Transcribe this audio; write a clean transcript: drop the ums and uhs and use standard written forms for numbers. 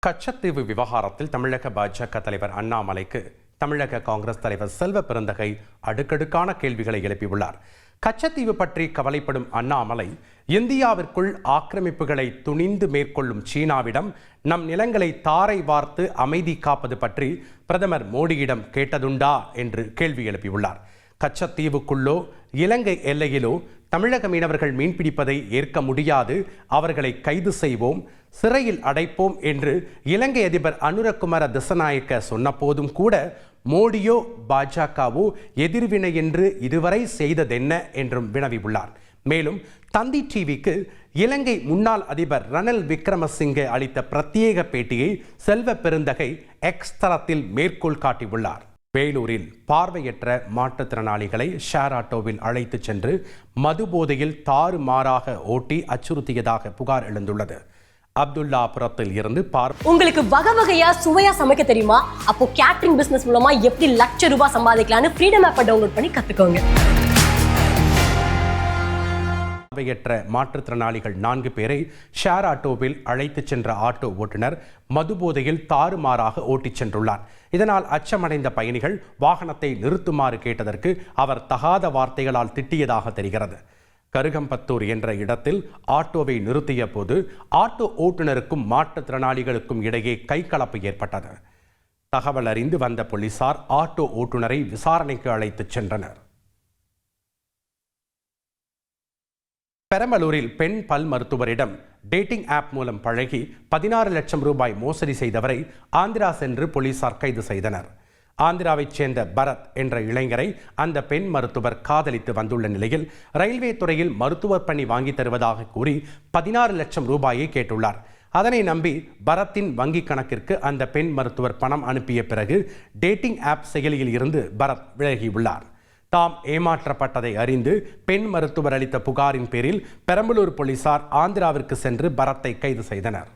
கச்சத்தீவு விவகாரத்தில் தமிழக பாஜக தலைவர் அண்ணாமலைக்கு தமிழக காங்கிரஸ் தலைவர் செல்வ பெருந்தகை அடுக்கடுக்கான கேள்விகளை எழுப்பியுள்ளார். கச்சத்தீவு பற்றி கவலைப்படும் அண்ணாமலை, இந்தியாவிற்குள் ஆக்கிரமிப்புகளை துணிந்து மேற்கொள்ளும் சீனாவிடம் நம் நிலங்களை தாரை வார்த்து அமைதி காப்பது பற்றி பிரதமர் மோடியிடம் கேட்டதுண்டா என்று கேள்வி எழுப்பியுள்ளார். கச்சத்தீவுக்குள்ளோ இலங்கை எல்லையிலோ தமிழக மீனவர்கள் மீன்பிடிப்பதை ஏற்க முடியாது, அவர்களை கைது செய்வோம், சிறையில் அடைப்போம் என்று இலங்கை அதிபர் அனுரகுமார திசநாயக்க சொன்ன போதும் கூட மோடியோ பாஜகவோ எதிர்வினை என்று இதுவரை செய்ததென்ன என்றும் வினவியுள்ளார். மேலும் தந்தி டிவிக்கு இலங்கை முன்னாள் அதிபர் ரணில் விக்ரமசிங்கே அளித்த பிரத்யேக பேட்டியை செல்வ பெருந்தகை எக்ஸ் தளத்தில் மேற்கோள் காட்டியுள்ளார். வேலூரில் பார்வையற்ற மாற்றுத்திறனாளிகளை ஷேர் ஆட்டோவில் அழைத்து சென்று மது போதையில் தாறுமாறாக ஓட்டி அச்சுறுத்தியதாக புகார் எழுந்துள்ளது. அப்துல்லாபுரத்தில் இருந்து உங்களுக்கு வகை வகையா சுவையா சமைக்க தெரியுமா? அப்போ கேட்டரிங் பிசினஸ் மூலமா எப்படி லட்சம் ரூபாய் சம்பாதிக்கலாம்னு ஃப்ரீடம் ஆப்பை டவுன்லோட் பண்ணி கத்துக்கோங்க. பார்வையற்ற மாற்றுத்திறனாளிகள் 4 பேரை ஷேர் ஆட்டோவில் அழைத்து சென்ற ஆட்டோ ஓட்டுநர் மது போதையில் தாறுமாறாக ஓட்டிச் சென்றுள்ளார். இதனால் அச்சமடைந்த பயணிகள் வாகனத்தை நிறுத்துமாறு கேட்டதற்கு அவர் தகாத வார்த்தைகளால் திட்டியதாக தெரிகிறது. கருகம்பத்தூர் என்ற இடத்தில் ஆட்டோவை நிறுத்திய போது ஆட்டோ ஓட்டுநருக்கும் மாற்றுத்திறனாளிகளுக்கும் இடையே கைகலப்பு ஏற்பட்டது. தகவல் அறிந்து வந்த போலீசார் ஆட்டோ ஓட்டுநரை விசாரணைக்கு அழைத்துச் சென்றனர். பெரம்பலூரில் பெண் பல் மருத்துவரிடம் டேட்டிங் ஆப் மூலம் பழகி 16 லட்சம் ரூபாய் மோசடி செய்தவரை ஆந்திரா சென்று போலீசார் கைது செய்தனர். ஆந்திராவைச் சேர்ந்த பரத் என்ற இளைஞரை அந்த பெண் மருத்துவர் காதலித்து வந்துள்ள நிலையில் ரயில்வே துறையில் மருத்துவர் பணி வாங்கி தருவதாக கூறி 16 லட்சம் ரூபாயை கேட்டுள்ளார். அதனை நம்பி பரத்தின் வங்கி கணக்கிற்கு அந்த பெண் மருத்துவர் பணம் அனுப்பிய பிறகு டேட்டிங் ஆப் செயலியில் இருந்து பரத் விலகியுள்ளார். தாம் ஏமாற்றப்பட்டதை அறிந்து பெண் மருத்துவர் அளித்த புகாரின் பேரில் பெரம்பலூர் போலீசார் ஆந்திராவிற்கு சென்று பரத்தை கைது செய்தனர்.